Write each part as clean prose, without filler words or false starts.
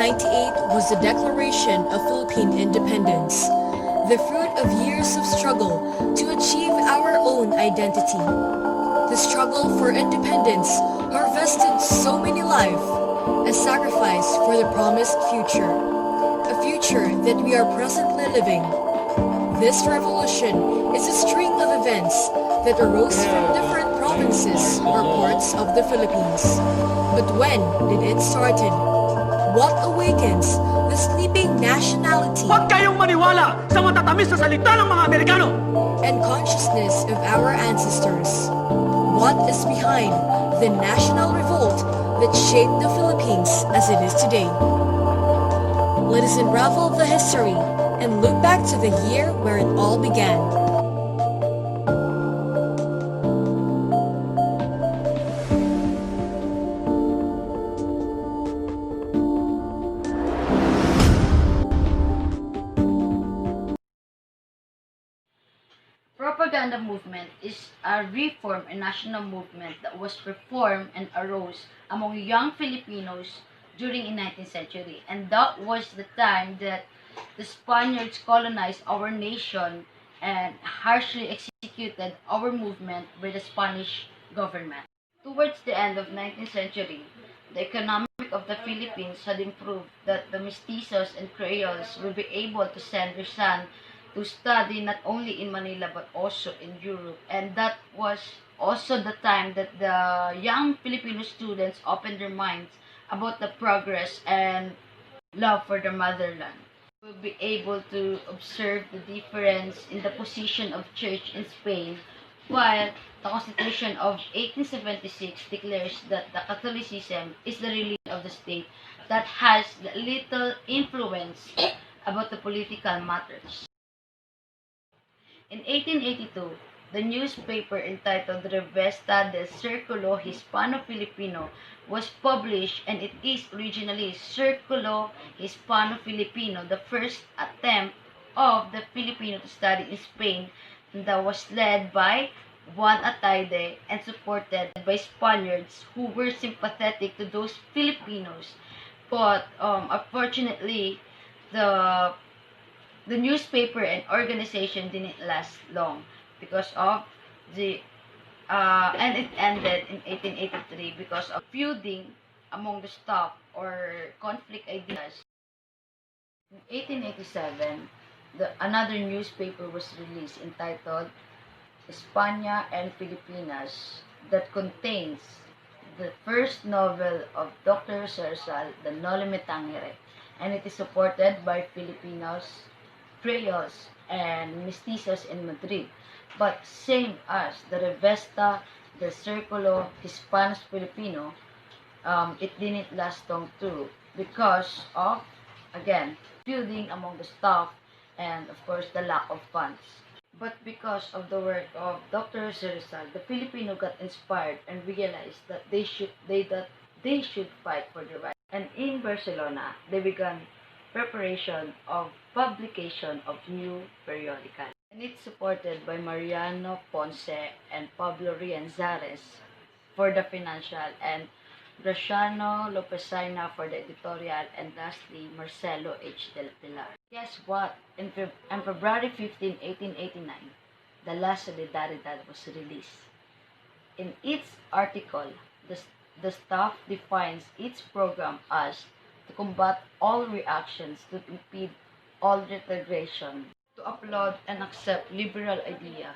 1798 was the declaration of Philippine independence, the fruit of years of struggle to achieve our own identity. The struggle for independence harvested so many lives, a sacrifice for the promised future, a future that we are presently living. This revolution is a string of events that arose from different provinces or parts of the Philippines. But when did it started? What awakens the sleeping nationality Huwag kayong maniwala sa matatamis na salita ng mga Amerikano! and consciousness of our ancestors? What is behind the national revolt that shaped the Philippines as it is today? Let us unravel the history and look back to the year where it all began. Propaganda movement is a reform and national movement that was performed and arose among young Filipinos during the 19th century. And that was the time that the Spaniards colonized our nation and harshly executed our movement by the Spanish government. Towards the end of 19th century, the economic of the Philippines had improved that the mestizos and Creoles will be able to send their son to study not only in Manila but also in Europe. And that was also the time that the young Filipino students opened their minds about the progress and love for the motherland. We'll be able to observe the difference in the position of church in Spain, while the Constitution of 1876 declares that the Catholicism is the religion of the state that has little influence about the political matters. In 1882, the newspaper entitled Revista del Círculo Hispano-Filipino was published, and it is originally Círculo Hispano-Filipino, the first attempt of the Filipino to study in Spain, that was led by Juan Ataide and supported by Spaniards who were sympathetic to those Filipinos. But unfortunately, the newspaper and organization didn't last long because of the and it ended in 1883 because of feuding among the staff or conflict ideas. In 1887, another newspaper was released entitled España and Filipinas that contains the first novel of Dr. Rizal, The Noli Me Tangere, and it is supported by Filipinos, Creoles, and Mestizos in Madrid. But same as the Revista del Círculo Hispanos-Filipino, it didn't last long too because of, again, feuding among the staff and, of course, the lack of funds. But because of the work of Dr. Rizal, the Filipino got inspired and realized that they should fight for the right. And in Barcelona, they began preparation of publication of new periodical. And it's supported by Mariano Ponce and Pablo Rianzares for the financial, and Graciano Lopezina for the editorial, and lastly, Marcelo H. Del Pilar. Guess what? On February 15, 1889, the La Solidaridad was released. In its article, the staff defines its program as to combat all reactions, to impede all retrogression, to applaud and accept liberal idea,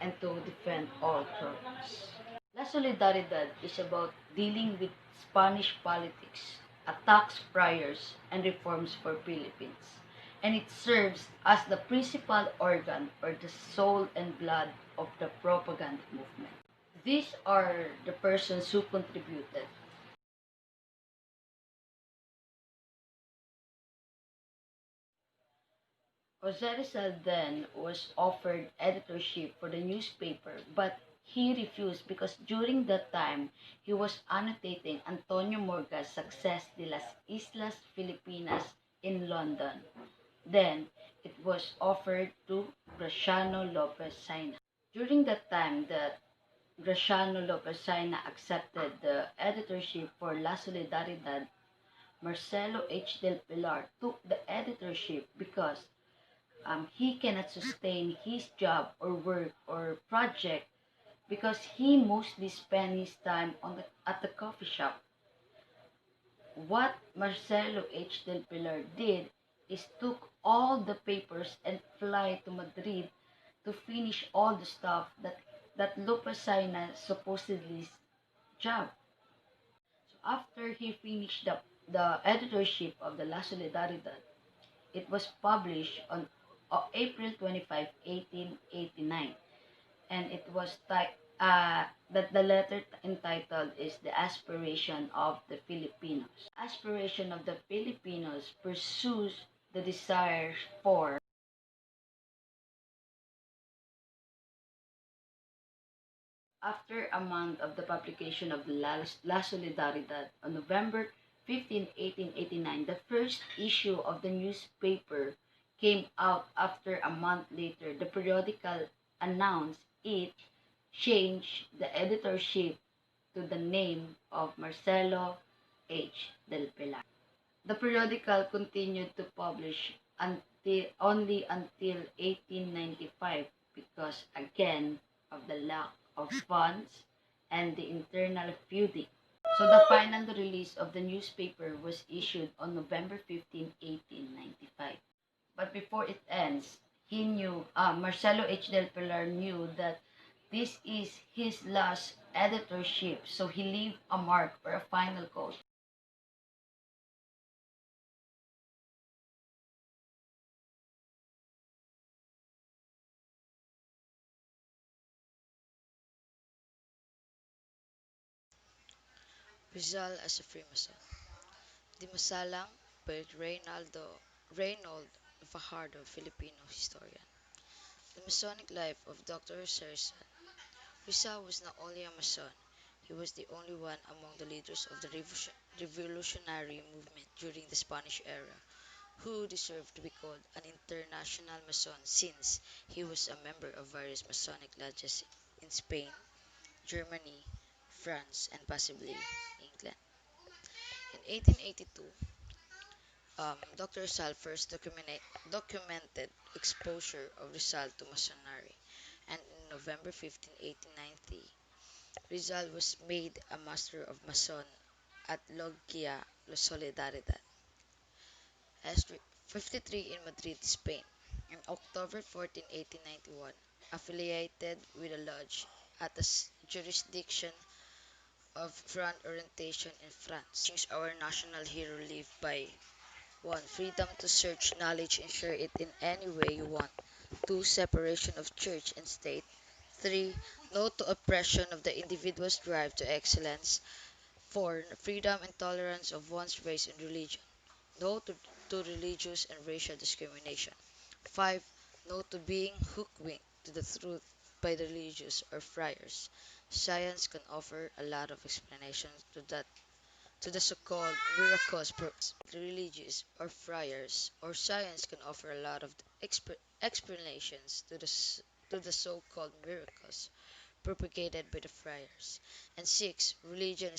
and to defend all progress. La Solidaridad is about dealing with Spanish politics, attacks priors, and reforms for Philippines. And it serves as the principal organ or the soul and blood of the propaganda movement. These are the persons who contributed. Jose Rizal then was offered editorship for the newspaper, but he refused because during that time he was annotating Antonio Morga's Success de las Islas Filipinas in London. Then it was offered to Graciano Lopez Saina. During that time that Graciano Lopez Saina accepted the editorship for La Solidaridad, Marcelo H. Del Pilar took the editorship because he cannot sustain his job or work or project because he mostly spent his time at the coffee shop. What Marcelo H. Del Pilar did is took all the papers and fly to Madrid to finish all the stuff that Lupasina supposedly job. So after he finished the editorship of the La Solidaridad, it was published on April 25, 1889, and it was that the letter entitled is The Aspiration of the Filipinos. Aspiration of the Filipinos pursues the desire for. After a month of the publication of La Solidaridad on November 15, 1889, the first issue of the newspaper came out. After a month later, the periodical announced it changed the editorship to the name of Marcelo H. Del Pilar. The periodical continued to publish only until 1895 because again of the lack of funds and the internal feuding. So the final release of the newspaper was issued on November 15, 1895. But before it ends, Marcelo H. Del Pilar knew that this is his last editorship, so he left a mark or a final quote. Rizal as a Freemason. Di Masalang by Reynold Fajardo, Filipino historian. The Masonic life of Dr. Rizal. Rizal was not only a Mason, he was the only one among the leaders of the revolutionary movement during the Spanish era who deserved to be called an international Mason since he was a member of various Masonic lodges in Spain, Germany, France, and possibly England. In 1882, Dr. Rizal first documented exposure of Rizal to Masonry, and in November 15, 1893, Rizal was made a Master of Mason at Logia La Solidaridad, S53 in Madrid, Spain. On October 14, 1891, affiliated with a lodge at the jurisdiction of Front Orientation in France. Our national hero lived by 1. Freedom to search knowledge and share it in any way you want. 2. Separation of church and state. 3. No to oppression of the individual's drive to excellence. 4. Freedom and tolerance of one's race and religion. No to religious and racial discrimination. 5. No to being hookwinked to the truth by the religious or friars. Science can offer a lot of explanations to the so-called miracles religious or friars, or science can offer a lot of explanations to the so-called miracles propagated by the friars. And 6. Religion,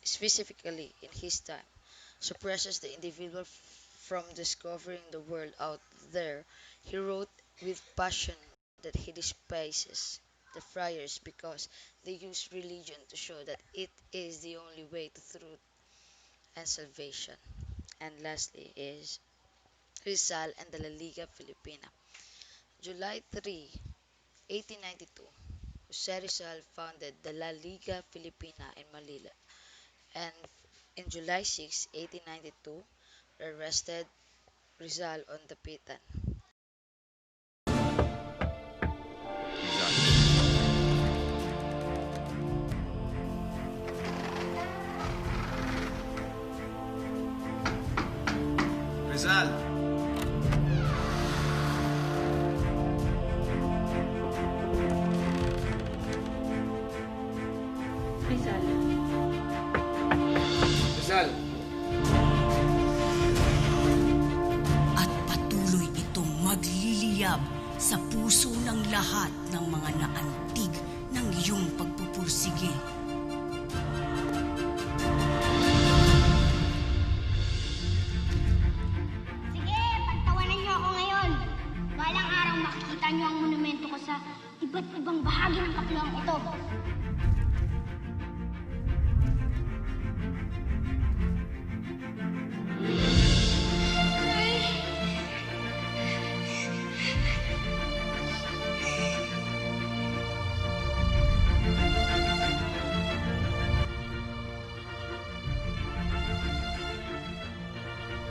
specifically in his time, suppresses the individual from discovering the world out there. He wrote with passion that he despises the friars because they use religion to show that it is the only way to truth and salvation. And lastly is Rizal and the La Liga Filipina. July 3, 1892, Jose Rizal founded the La Liga Filipina in Manila, and in July 6, 1892, arrested Rizal on the Pitan. Rizal. Rizal. Rizal. At patuloy itong magliliyab sa puso ng lahat ng mga naantig ng iyong pagpupursige. Isara niyo ang monumento ko sa iba't ibang bahagi ng kapluang ito.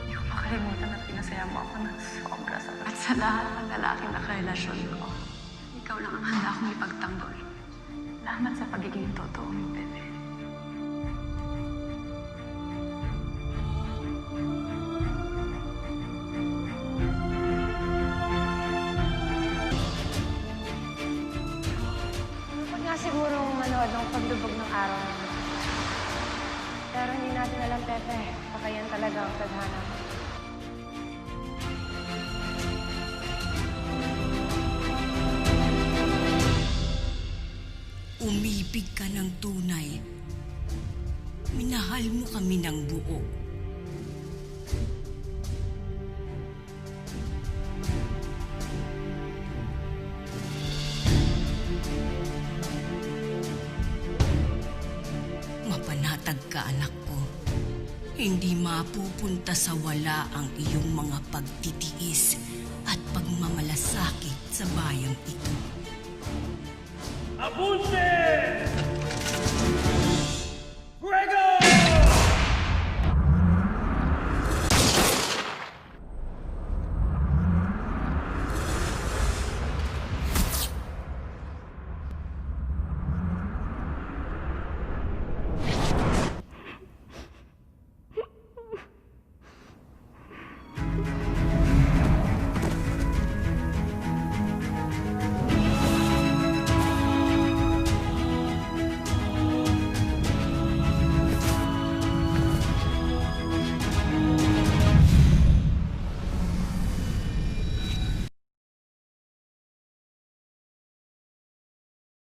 Hindi ko makalimutan na pinasaya mo ako ng sobra sa at sa lahat ng lalaking nakarelasyon ko. Ikaw lang ang handa akong ipagtanggol. Salamat sa pagiging totoo mo, Bebe. Malungkot nga sigurong manood ng paglubog ng araw naman. Pero hindi natin alam, Pepe. Baka yan talaga ang tadhana. Umibig ka ng tunay. Minahal mo kami ng buo. Mapanatag ka, anak ko. Hindi mapupunta sa wala ang iyong mga pagtitiis at pagmamalasakit sa bayang ito. Abunde!